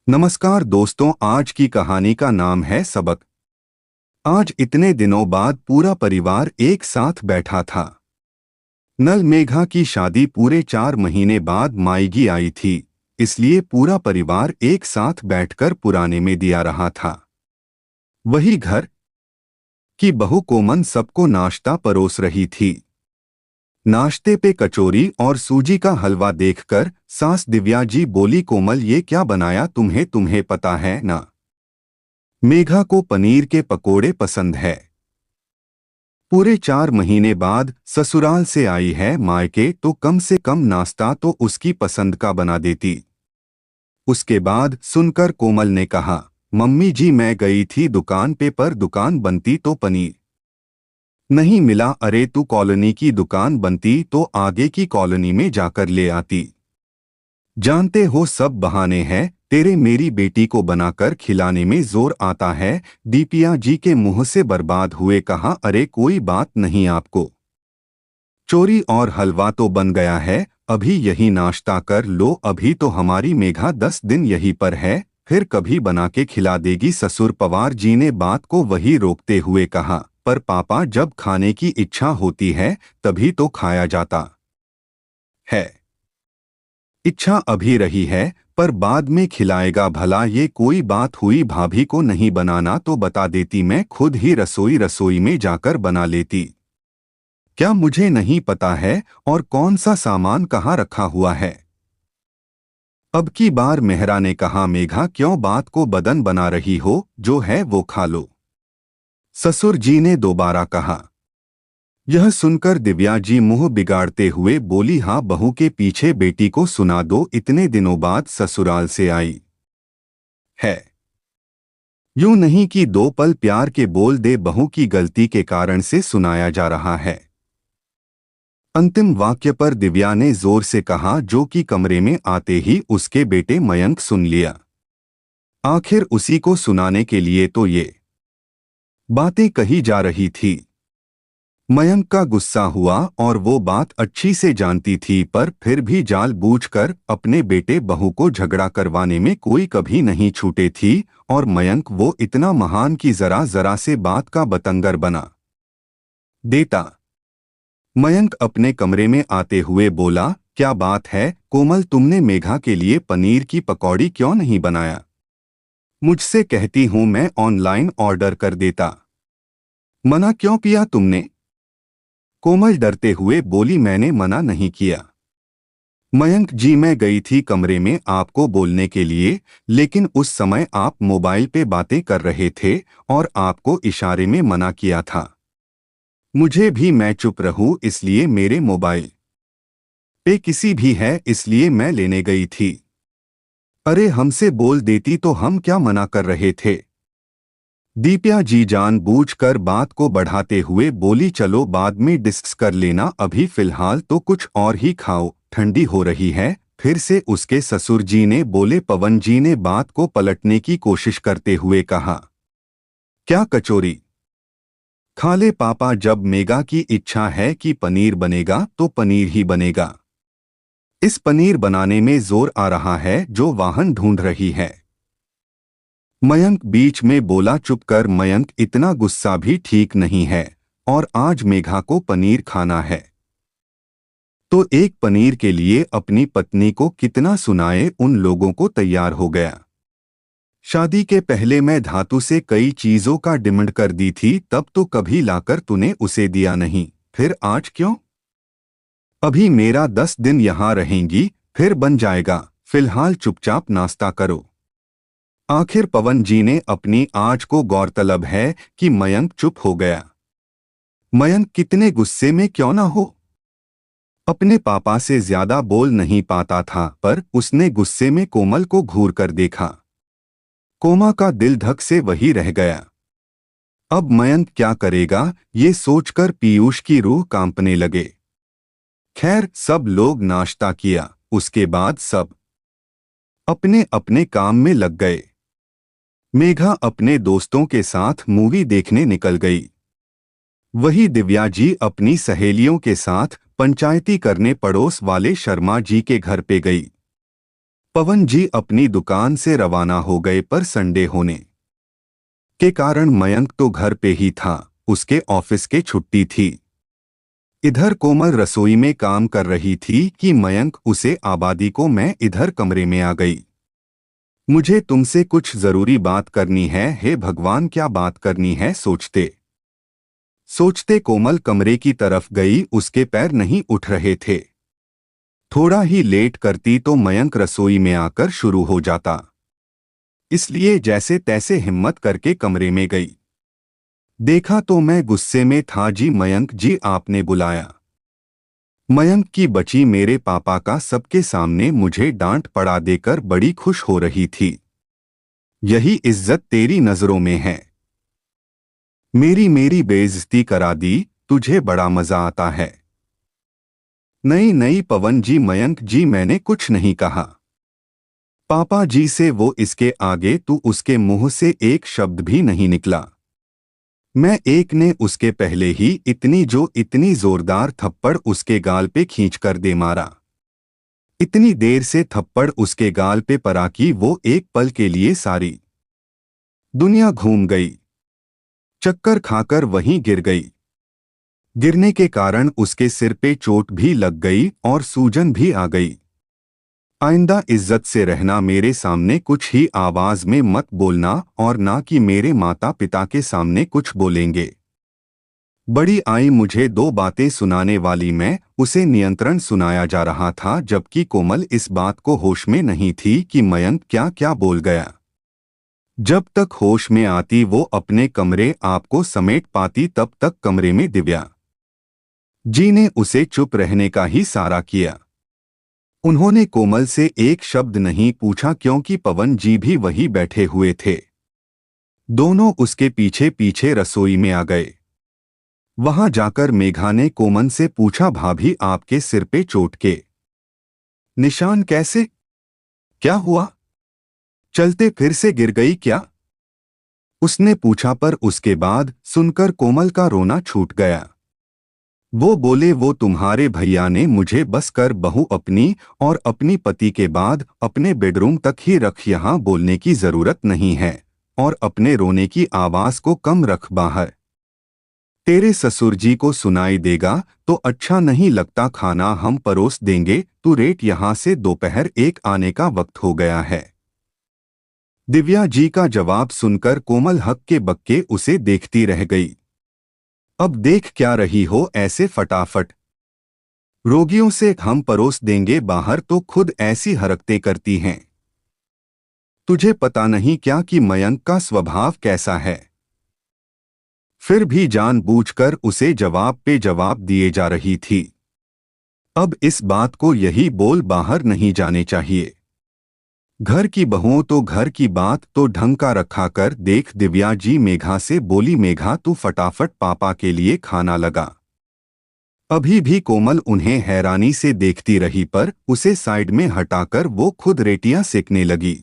नमस्कार दोस्तों, आज की कहानी का नाम है सबक। आज इतने दिनों बाद पूरा परिवार एक साथ बैठा था। नल मेघा की शादी पूरे 4 महीने बाद मायगी आई थी, इसलिए पूरा परिवार एक साथ बैठकर पुराने में दिया रहा था। वही घर की बहू कोमल सबको नाश्ता परोस रही थी। नाश्ते पे कचौरी और सूजी का हलवा देखकर सास दिव्या जी बोली, कोमल ये क्या बनाया तुम्हें, तुम्हें पता है ना मेघा को पनीर के पकोड़े पसंद है। पूरे 4 महीने बाद ससुराल से आई है मायके, तो कम से कम नाश्ता तो उसकी पसंद का बना देती। उसके बाद सुनकर कोमल ने कहा, मम्मी जी मैं गई थी दुकान पे, पर दुकान बनती तो पनीर नहीं मिला। अरे तू कॉलोनी की दुकान बनती तो आगे की कॉलोनी में जाकर ले आती। जानते हो सब बहाने हैं तेरे, मेरी बेटी को बनाकर खिलाने में जोर आता है। दीपिया जी के मुंह से बर्बाद हुए कहा, अरे कोई बात नहीं, आपको चोरी और हलवा तो बन गया है, अभी यही नाश्ता कर लो। अभी तो हमारी मेघा 10 दिन यहीं पर है, फिर कभी बना के खिला देगी। ससुर पवार जी ने बात को वही रोकते हुए कहा, पर पापा जब खाने की इच्छा होती है तभी तो खाया जाता है। इच्छा अभी रही है पर बाद में खिलाएगा भला, ये कोई बात हुई। भाभी को नहीं बनाना तो बता देती, मैं खुद ही रसोई में जाकर बना लेती। क्या मुझे नहीं पता है और कौन सा सामान कहाँ रखा हुआ है? अब की बार मेहरा ने कहा, मेघा क्यों बात को बदन बना रही हो, जो है वो खा लो। ससुर जी ने दोबारा कहा। यह सुनकर दिव्या जी मुंह बिगाड़ते हुए बोली, हाँ बहू के पीछे बेटी को सुना दो, इतने दिनों बाद ससुराल से आई है। यूं नहीं कि 2 पल प्यार के बोल दे, बहू की गलती के कारण से सुनाया जा रहा है। अंतिम वाक्य पर दिव्या ने जोर से कहा, जो कि कमरे में आते ही उसके बेटे मयंक सुन लिया। आखिर उसी को सुनाने के लिए तो ये बातें कही जा रही थी। मयंक का गुस्सा हुआ और वो बात अच्छी से जानती थी, पर फिर भी जानबूझकर अपने बेटे बहू को झगड़ा करवाने में कोई कभी नहीं छूटे थी। और मयंक वो इतना महान कि जरा जरा से बात का बतंगर बना देता। मयंक अपने कमरे में आते हुए बोला, क्या बात है कोमल, तुमने मेघा के लिए पनीर की पकौड़ी क्यों नहीं बनाया? मुझसे कहती हूं मैं ऑनलाइन ऑर्डर कर देता। मना क्यों किया तुमने? कोमल डरते हुए बोली, मैंने मना नहीं किया मयंक जी, मैं गई थी कमरे में आपको बोलने के लिए, लेकिन उस समय आप मोबाइल पे बातें कर रहे थे और आपको इशारे में मना किया था। मुझे भी मैं चुप रहूं इसलिए, मेरे मोबाइल पे किसी भी है इसलिए मैं लेने गई थी। अरे हमसे बोल देती तो हम क्या मना कर रहे थे? दीपिया जी जानबूझकर बात को बढ़ाते हुए बोली, चलो बाद में डिस्कस कर लेना, अभी फिलहाल तो कुछ और ही खाओ, ठंडी हो रही है। फिर से उसके ससुर जी ने बोले। पवन जी ने बात को पलटने की कोशिश करते हुए कहा, क्या कचौरी खा ले पापा, जब मेघा की इच्छा है कि पनीर बनेगा तो पनीर ही बनेगा। इस पनीर बनाने में जोर आ रहा है जो वाहन ढूंढ रही है। मयंक बीच में बोला, चुप कर मयंक, इतना गुस्सा भी ठीक नहीं है, और आज मेघा को पनीर खाना है तो एक पनीर के लिए अपनी पत्नी को कितना सुनाए, उन लोगों को तैयार हो गया। शादी के पहले मैं धातु से कई चीजों का डिमांड कर दी थी, तब तो कभी लाकर तूने उसे दिया नहीं, फिर आज क्यों? अभी मेरा 10 दिन यहाँ रहेंगी, फिर बन जाएगा, फिलहाल चुपचाप नाश्ता करो। आखिर पवन जी ने अपनी आज को गौरतलब है कि मयंक चुप हो गया। मयंक कितने गुस्से में क्यों ना हो, अपने पापा से ज्यादा बोल नहीं पाता था, पर उसने गुस्से में कोमल को घूर कर देखा। कोमा का दिल धक से वही रह गया। अब मयंक क्या करेगा ये सोचकर पीयूष की रूह कांपने लगे। खैर सब लोग नाश्ता किया, उसके बाद सब अपने अपने काम में लग गए। मेघा अपने दोस्तों के साथ मूवी देखने निकल गई। वही दिव्या जी अपनी सहेलियों के साथ पंचायती करने पड़ोस वाले शर्मा जी के घर पे गई। पवन जी अपनी दुकान से रवाना हो गए, पर संडे होने के कारण मयंक तो घर पे ही था। उसके ऑफिस के छुट्टी थी। इधर कोमल रसोई में काम कर रही थी कि मयंक उसे आबादी को मैं इधर कमरे में आ गई। मुझे तुमसे कुछ जरूरी बात करनी है। हे भगवान, क्या बात करनी है? सोचते सोचते कोमल कमरे की तरफ गई। उसके पैर नहीं उठ रहे थे। थोड़ा ही लेट करती तो मयंक रसोई में आकर शुरू हो जाता, इसलिए जैसे तैसे हिम्मत करके कमरे में गई। देखा तो मैं गुस्से में था। जी मयंक जी, आपने बुलाया? मयंक की बच्ची मेरे पापा का सबके सामने मुझे डांट पड़ा देकर बड़ी खुश हो रही थी। यही इज्जत तेरी नजरों में है? मेरी बेइज्जती करा दी। तुझे बड़ा मजा आता है? नहीं नहीं पवन जी, मयंक जी, मैंने कुछ नहीं कहा। पापा जी से वो इसके आगे तू उसके मुंह से एक शब्द भी नहीं निकला। मैं एक ने उसके पहले ही इतनी जोरदार थप्पड़ उसके गाल पे खींचकर दे मारा। इतनी देर से थप्पड़ उसके गाल पे पड़ा कि वो एक पल के लिए सारी दुनिया घूम गई। चक्कर खाकर वहीं गिर गई। गिरने के कारण उसके सिर पे चोट भी लग गई और सूजन भी आ गई। आइंदा इज्जत से रहना। मेरे सामने कुछ ही आवाज में मत बोलना, और ना कि मेरे माता पिता के सामने कुछ बोलेंगे। बड़ी आई मुझे दो बातें सुनाने वाली। मैं उसे नियंत्रण सुनाया जा रहा था, जबकि कोमल इस बात को होश में नहीं थी कि मयंक क्या क्या बोल गया। जब तक होश में आती वो अपने कमरे आपको समेट पाती, तब तक कमरे में दिव्या जी ने उसे चुप रहने का ही सारा किया। उन्होंने कोमल से एक शब्द नहीं पूछा, क्योंकि पवन जी भी वही बैठे हुए थे। दोनों उसके पीछे पीछे रसोई में आ गए। वहां जाकर मेघा ने कोमल से पूछा, भाभी आपके सिर पे चोट के निशान कैसे? क्या हुआ? चलते फिर से गिर गई क्या? उसने पूछा, पर उसके बाद सुनकर कोमल का रोना छूट गया। वो बोले, वो तुम्हारे भैया ने मुझे बस कर बहू अपनी और अपनी पति के बाद अपने बेडरूम तक ही रख, यहाँ बोलने की जरूरत नहीं है, और अपने रोने की आवाज को कम रख, बाहर तेरे ससुर जी को सुनाई देगा तो अच्छा नहीं लगता। खाना हम परोस देंगे, तू रेट यहाँ से, दोपहर 1 आने का वक्त हो गया है। दिव्या जी का जवाब सुनकर कोमल हक्के बक्के उसे देखती रह गई। अब देख क्या रही हो ऐसे? फटाफट रोगियों से हम परोस देंगे बाहर, तो खुद ऐसी हरकतें करती हैं। तुझे पता नहीं क्या कि मयंक का स्वभाव कैसा है? फिर भी जानबूझकर उसे जवाब पे जवाब दिए जा रही थी। अब इस बात को यही बोल बाहर नहीं जाने चाहिए। घर की बहुओं तो घर की बात तो ढंग का रखा कर। देख दिव्या जी मेघा से बोली, मेघा तू फटाफट पापा के लिए खाना लगा। अभी भी कोमल उन्हें हैरानी से देखती रही, पर उसे साइड में हटाकर वो खुद रेटियां सेकने लगी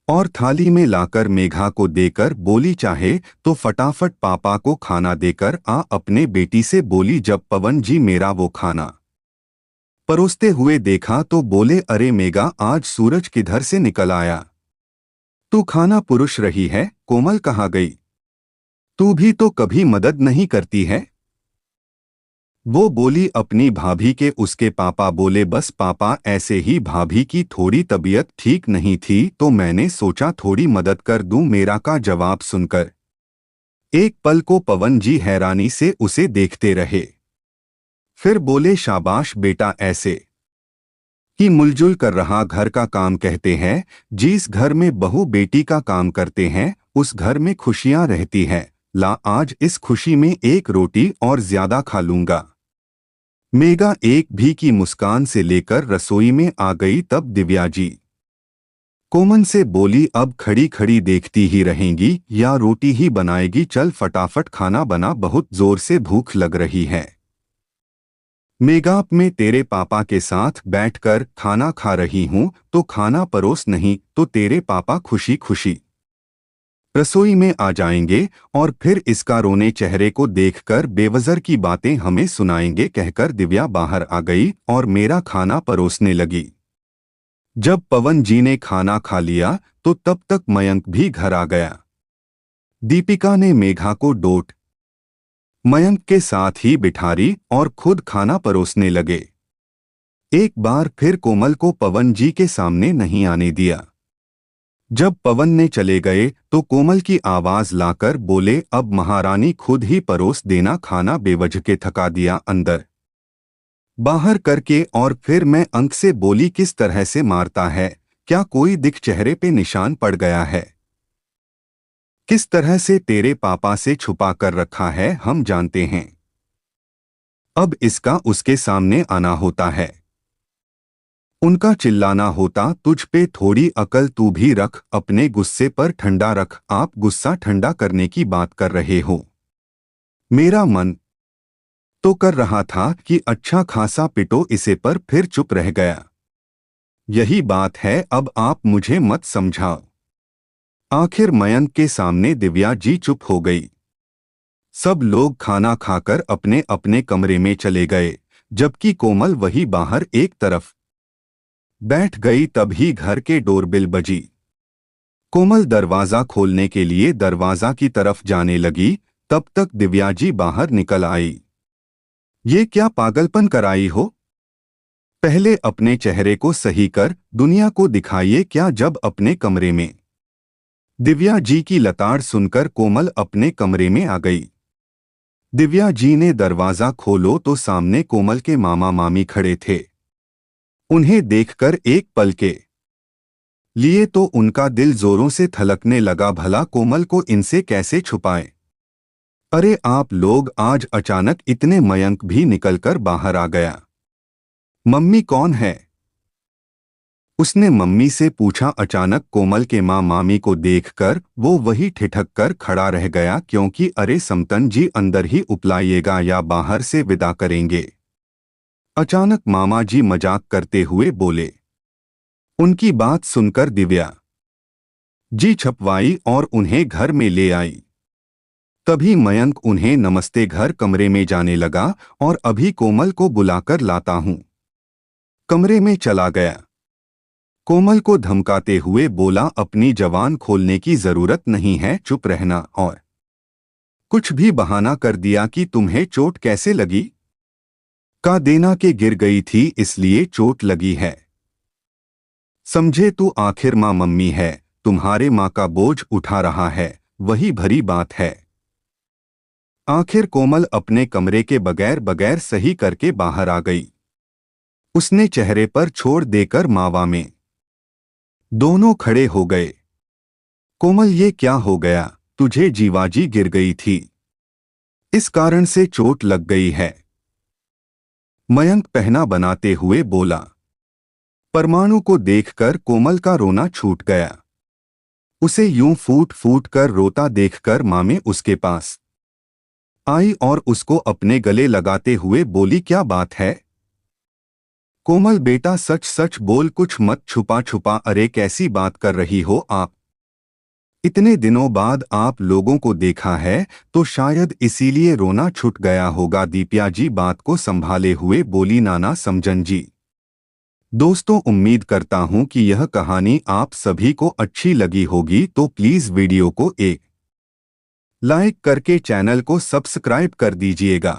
और थाली में लाकर मेघा को देकर बोली, चाहे तो फटाफट पापा को खाना देकर आ। अपने बेटी से बोली। जब पवन जी मेरा वो खाना परोसते हुए देखा तो बोले, अरे मेघा, आज सूरज किधर से निकल आया? तू खाना पुरुष रही है, कोमल कहाँ गई? तू भी तो कभी मदद नहीं करती है। वो बोली अपनी भाभी के। उसके पापा बोले, बस पापा ऐसे ही, भाभी की थोड़ी तबीयत ठीक नहीं थी तो मैंने सोचा थोड़ी मदद कर दूं। मेरा का जवाब सुनकर एक पल को पवन जी हैरानी से उसे देखते रहे। फिर बोले, शाबाश बेटा, ऐसे ही मिलजुल कर रहा घर का काम कहते हैं। जिस घर में बहू बेटी का काम करते हैं उस घर में खुशियां रहती हैं। ला, आज इस खुशी में एक रोटी और ज्यादा खा लूंगा। मेघा एक भी की मुस्कान से लेकर रसोई में आ गई। तब दिव्या जी कोमल से बोली, अब खड़ी खड़ी देखती ही रहेंगी या रोटी ही बनाएगी? चल फटाफट खाना बना, बहुत जोर से भूख लग रही है। मेघा, मैं तेरे पापा के साथ बैठकर खाना खा रही हूं, तो खाना परोस, नहीं तो तेरे पापा खुशी खुशी रसोई में आ जाएंगे और फिर इसका रोने चेहरे को देखकर बेवजह की बातें हमें सुनाएंगे, कहकर दिव्या बाहर आ गई और मेरा खाना परोसने लगी। जब पवन जी ने खाना खा लिया तो तब तक मयंक भी घर आ गया। दीपिका ने मेघा को डोट मयंक के साथ ही बिठारी और खुद खाना परोसने लगे। एक बार फिर कोमल को पवन जी के सामने नहीं आने दिया। जब पवन ने चले गए तो कोमल की आवाज लाकर बोले, अब महारानी खुद ही परोस देना, खाना बेवजह के थका दिया अंदर बाहर करके। और फिर मैं अंक से बोली, किस तरह से मारता है, क्या कोई दिख चेहरे पे निशान पड़ गया है? किस तरह से तेरे पापा से छुपा कर रखा है हम जानते हैं, अब इसका उसके सामने आना होता है। उनका चिल्लाना होता, तुझ पे थोड़ी अकल तू भी रख, अपने गुस्से पर ठंडा रख। आप गुस्सा ठंडा करने की बात कर रहे हो। मेरा मन तो कर रहा था कि अच्छा खासा पिटो इसे, पर फिर चुप रह गया। यही बात है, अब आप मुझे मत समझाओ। आखिर मयंक के सामने दिव्या जी चुप हो गई। सब लोग खाना खाकर अपने अपने कमरे में चले गए, जबकि कोमल वही बाहर एक तरफ बैठ गई। तभी घर के डोरबेल बजी। कोमल दरवाजा खोलने के लिए दरवाजा की तरफ जाने लगी, तब तक दिव्या जी बाहर निकल आई। ये क्या पागलपन कराई हो? पहले अपने चेहरे को सही कर दुनिया को दिखाइए क्या। जब अपने कमरे में दिव्या जी की लताड़ सुनकर कोमल अपने कमरे में आ गई। दिव्या जी ने दरवाजा खोलो तो सामने कोमल के मामा मामी खड़े थे। उन्हें देखकर एक पल के लिए तो उनका दिल जोरों से धड़कने लगा, भला कोमल को इनसे कैसे छुपाएं। अरे आप लोग, आज अचानक इतने? मयंक भी निकलकर बाहर आ गया। मम्मी कौन है? उसने मम्मी से पूछा। अचानक कोमल के माँ मामी को देखकर वो वही ठिठक कर खड़ा रह गया, क्योंकि अरे समतन जी अंदर ही उपलाइएगा या बाहर से विदा करेंगे? अचानक मामा जी मजाक करते हुए बोले। उनकी बात सुनकर दिव्या जी छपवाई और उन्हें घर में ले आई। तभी मयंक उन्हें नमस्ते घर कमरे में जाने लगा और अभी कोमल को बुलाकर लाता हूं। कमरे में चला गया। कोमल को धमकाते हुए बोला, अपनी जबान खोलने की जरूरत नहीं है, चुप रहना। और कुछ भी बहाना कर दिया कि तुम्हें चोट कैसे लगी? का देना के गिर गई थी इसलिए चोट लगी है। समझे तू? आखिर माँ मम्मी है, तुम्हारे माँ का बोझ उठा रहा है, वही भरी बात है। आखिर कोमल अपने कमरे के बगैर बगैर सही करके बाहर आ गई। उसने चेहरे पर छोड़ देकर मावा में दोनों खड़े हो गए। कोमल, ये क्या हो गया? तुझे जीवाजी गिर गई थी, इस कारण से चोट लग गई है। मयंक पहना बनाते हुए बोला। परमाणु को देखकर कोमल का रोना छूट गया। उसे यूं फूट फूट कर रोता देखकर मामे उसके पास आई और उसको अपने गले लगाते हुए बोली, क्या बात है? कोमल, बेटा सच सच बोल, कुछ मत छुपा छुपा। अरे कैसी बात कर रही हो आप? इतने दिनों बाद आप लोगों को देखा है तो शायद इसीलिए रोना छूट गया होगा। दीपिया जी बात को संभाले हुए बोली, नाना समझन जी। दोस्तों, उम्मीद करता हूं कि यह कहानी आप सभी को अच्छी लगी होगी, तो प्लीज वीडियो को एक लाइक करके चैनल को सब्सक्राइब कर दीजिएगा।